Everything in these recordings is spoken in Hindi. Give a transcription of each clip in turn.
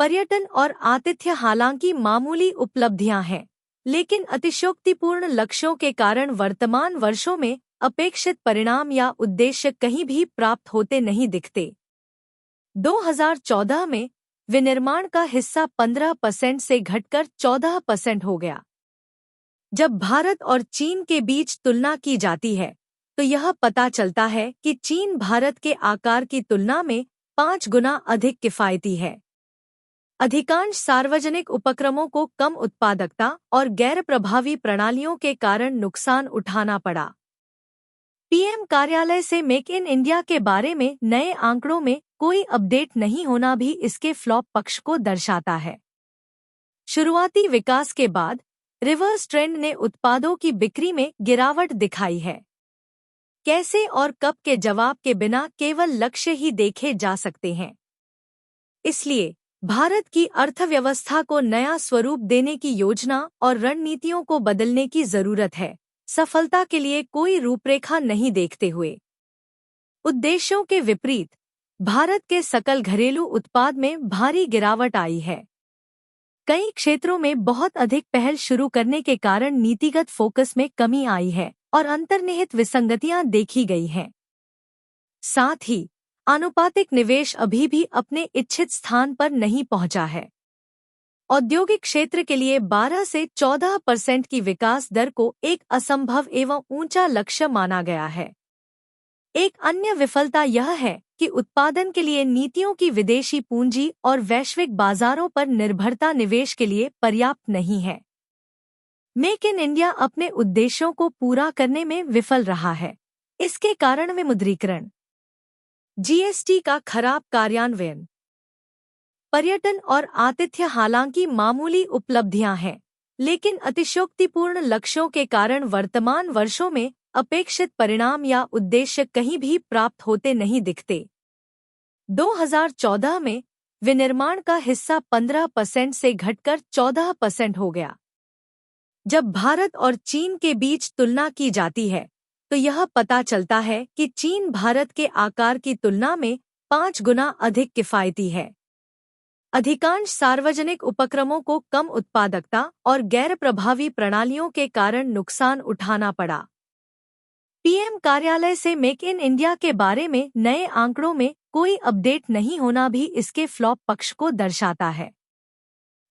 पर्यटन और आतिथ्य हालांकि मामूली उपलब्धियां हैं, लेकिन अतिशयोक्तिपूर्ण लक्ष्यों के कारण वर्तमान वर्षों में अपेक्षित परिणाम या उद्देश्य कहीं भी प्राप्त होते नहीं दिखते। 2014 में विनिर्माण का हिस्सा 15% से घटकर 14% हो गया। जब भारत और चीन के बीच तुलना की जाती है तो यह पता चलता है कि चीन भारत के आकार की तुलना में 5 गुना अधिक किफायती है। अधिकांश सार्वजनिक उपक्रमों को कम उत्पादकता और गैर प्रभावी प्रणालियों के कारण नुकसान उठाना पड़ा। पीएम कार्यालय से मेक इन इंडिया के बारे में नए आंकड़ों में कोई अपडेट नहीं होना भी इसके फ्लॉप पक्ष को दर्शाता है। शुरुआती विकास के बाद रिवर्स ट्रेंड ने उत्पादों की बिक्री में गिरावट दिखाई है। कैसे और कब के जवाब के बिना केवल लक्ष्य ही देखे जा सकते हैं। इसलिए भारत की अर्थव्यवस्था को नया स्वरूप देने की योजना और रणनीतियों को बदलने की जरूरत है, सफलता के लिए कोई रूपरेखा नहीं देखते हुए। उद्देश्यों के विपरीत भारत के सकल घरेलू उत्पाद में भारी गिरावट आई है। कई क्षेत्रों में बहुत अधिक पहल शुरू करने के कारण नीतिगत फोकस में कमी आई है और अंतर्निहित विसंगतियां देखी गई हैं। साथ ही आनुपातिक निवेश अभी भी अपने इच्छित स्थान पर नहीं पहुंचा है। औद्योगिक क्षेत्र के लिए 12 से 14% की विकास दर को एक असंभव एवं ऊंचा लक्ष्य माना गया है। एक अन्य विफलता यह है कि उत्पादन के लिए नीतियों की विदेशी पूंजी और वैश्विक बाजारों पर निर्भरता निवेश के लिए पर्याप्त नहीं है। मेक इन इंडिया अपने उद्देश्यों को पूरा करने में विफल रहा है। इसके कारण विमुद्रीकरण, जीएसटी का खराब कार्यान्वयन, पर्यटन और आतिथ्य हालांकि मामूली उपलब्धियां हैं, लेकिन अतिशयोक्तिपूर्ण लक्ष्यों के कारण वर्तमान वर्षों में अपेक्षित परिणाम या उद्देश्य कहीं भी प्राप्त होते नहीं दिखते। 2014 में विनिर्माण का हिस्सा 15% से घटकर 14% हो गया। जब भारत और चीन के बीच तुलना की जाती है तो यह पता चलता है कि चीन भारत के आकार की तुलना में 5 गुना अधिक किफायती है। अधिकांश सार्वजनिक उपक्रमों को कम उत्पादकता और गैर प्रभावी प्रणालियों के कारण नुकसान उठाना पड़ा। पीएम कार्यालय से मेक इन इंडिया के बारे में नए आंकड़ों में कोई अपडेट नहीं होना भी इसके फ्लॉप पक्ष को दर्शाता है।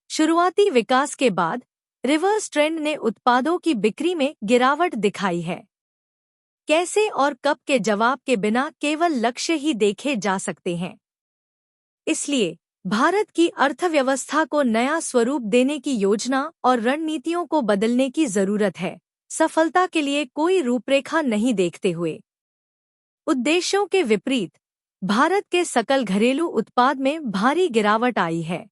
शुरुआती विकास के बाद रिवर्स ट्रेंड ने उत्पादों की बिक्री में गिरावट दिखाई है। कैसे और कब के जवाब के बिना केवल लक्ष्य ही देखे जा सकते हैं। इसलिए भारत की अर्थव्यवस्था को नया स्वरूप देने की योजना और रणनीतियों को बदलने की जरूरत है, सफलता के लिए कोई रूपरेखा नहीं देखते हुए। उद्देश्यों के विपरीत भारत के सकल घरेलू उत्पाद में भारी गिरावट आई है।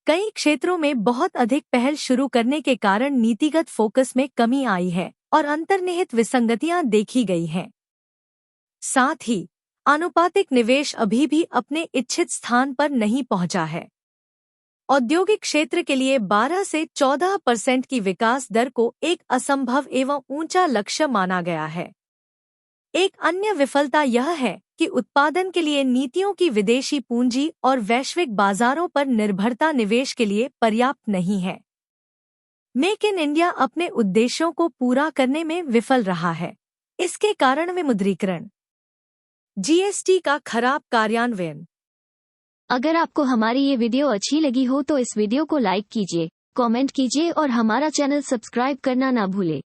कई क्षेत्रों में बहुत अधिक पहल शुरू करने के कारण नीतिगत फोकस में कमी आई है और अंतर्निहित विसंगतियां देखी गई हैं। साथ ही आनुपातिक निवेश अभी भी अपने इच्छित स्थान पर नहीं पहुंचा है। औद्योगिक क्षेत्र के लिए 12 से 14% की विकास दर को एक असंभव एवं ऊंचा लक्ष्य माना गया है। एक अन्य विफलता यह है कि उत्पादन के लिए नीतियों की विदेशी पूंजी और वैश्विक बाजारों पर निर्भरता निवेश के लिए पर्याप्त नहीं है। मेक इन इंडिया अपने उद्देश्यों को पूरा करने में विफल रहा है। इसके कारण विमुद्रीकरण, जीएसटी का खराब कार्यान्वयन। अगर आपको हमारी ये वीडियो अच्छी लगी हो तो इस वीडियो को लाइक कीजिए, कमेंट कीजिए और हमारा चैनल सब्सक्राइब करना ना भूले।